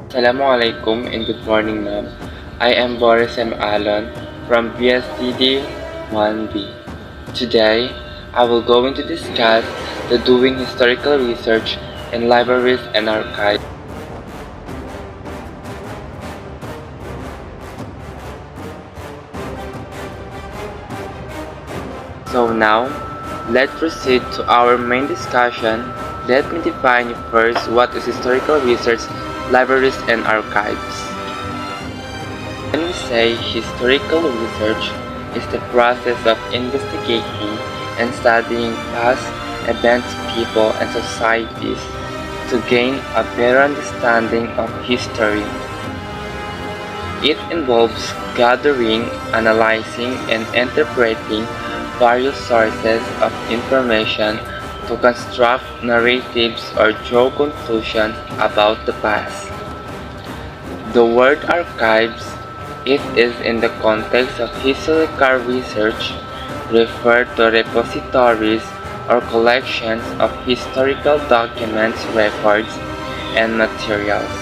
Assalamualaikum and good morning, ma'am. I am Boris M. Alon from BSDD 1B. Today, I will going to discuss the doing historical research in libraries and archives. So now, let's proceed to our main discussion. Let me define first what is historical research, libraries, and archives. When we say historical research is the process of investigating and studying past events, people, and societies to gain a better understanding of history. It involves gathering, analyzing, and interpreting various sources of information to construct narratives or draw conclusions about the past. The word archives, if is in the context of historical research, refer to repositories or collections of historical documents, records, and materials.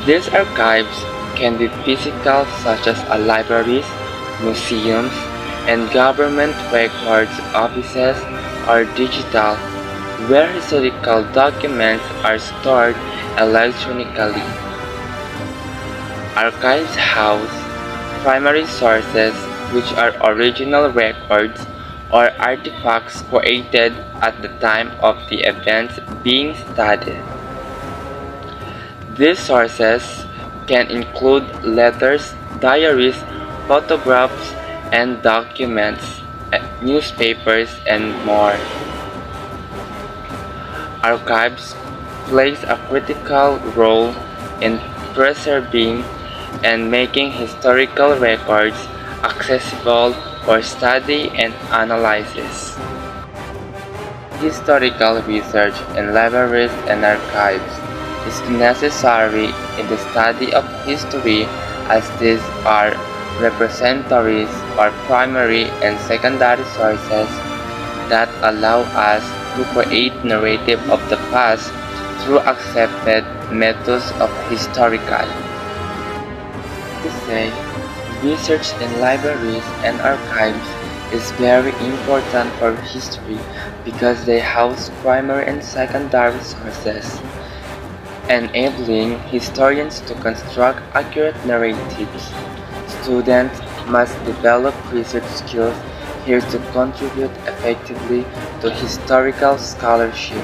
These archives can be physical, such as libraries, museums, and government records offices, or digital, where historical documents are stored electronically. Archives house primary sources, which are original records or artifacts created at the time of the events being studied. These sources can include letters, diaries, photographs, and documents, newspapers, and more. Archives plays a critical role in preserving and making historical records accessible for study and analysis. Historical research in libraries and archives is necessary in the study of history, as these are repositories or primary and secondary sources that allow us to create narrative of the past through accepted methods of historical. To say, research in libraries and archives is very important for history because they house primary and secondary sources, enabling historians to construct accurate narratives. Students must develop research skills here to contribute effectively to historical scholarship.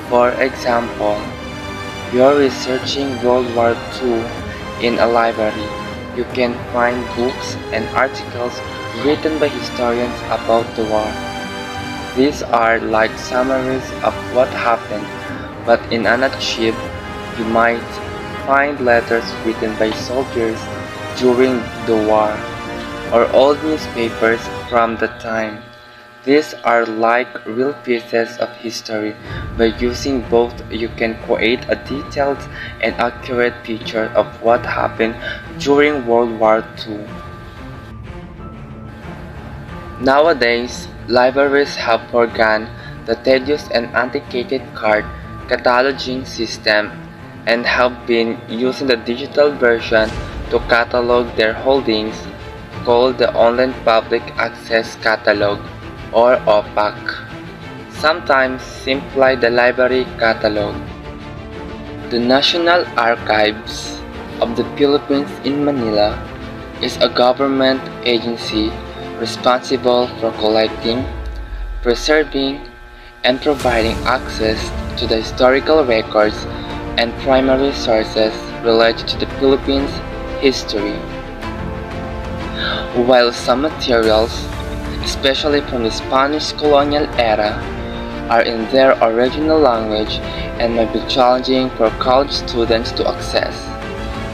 For example, you're researching World War II in a library. You can find books and articles written by historians about the war. These are like summaries of what happened, but in an archive, you might find letters written by soldiers during the war, or old newspapers from the time. These are like real pieces of history. By using both, you can create a detailed and accurate picture of what happened during World War II. Nowadays, libraries have forgone the tedious and antiquated card cataloging system and have been using the digital version to catalog their holdings, called the Online Public Access Catalog, or OPAC, sometimes simply the Library Catalog. The National Archives of the Philippines in Manila is a government agency responsible for collecting, preserving, and providing access to the historical records and primary sources related to the Philippines' history. While some materials, especially from the Spanish colonial era, are in their original language and may be challenging for college students to access,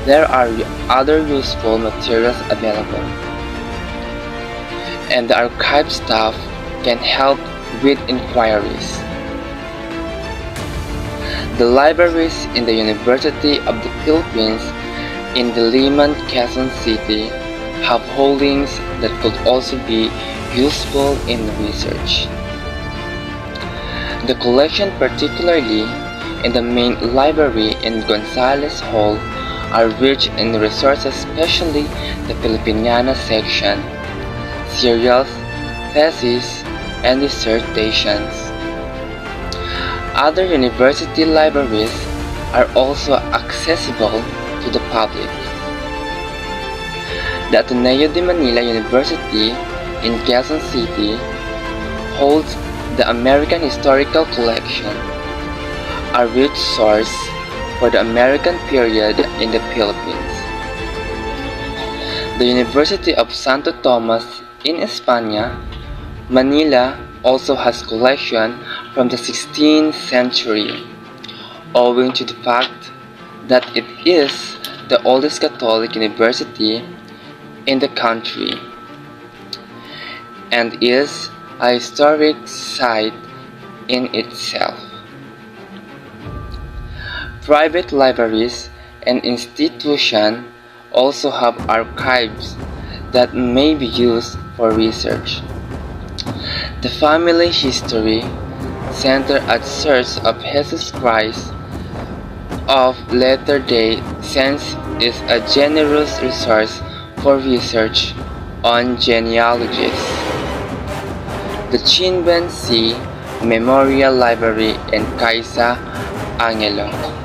there are other useful materials available, and the archive staff can help with inquiries. The libraries in the University of the Philippines in the Liman, Quezon City have holdings that could also be useful in research. The collection particularly in the main library in Gonzales Hall are rich in resources, especially the Filipiniana section, serials, theses, and dissertations. Other university libraries are also accessible to the public. The Ateneo de Manila University in Quezon City holds the American Historical Collection, a rich source for the American period in the Philippines. The University of Santo Tomas in España, Manila also has collection from the 16th century, owing to the fact that it is the oldest Catholic university in the country and is a historic site in itself. Private libraries and institutions also have archives that may be used for research. The Family History Center at Church of Jesus Christ of Latter-day Saints is a generous resource for research on genealogies. The Chinben C. Memorial Library in Kaisa, Angelo.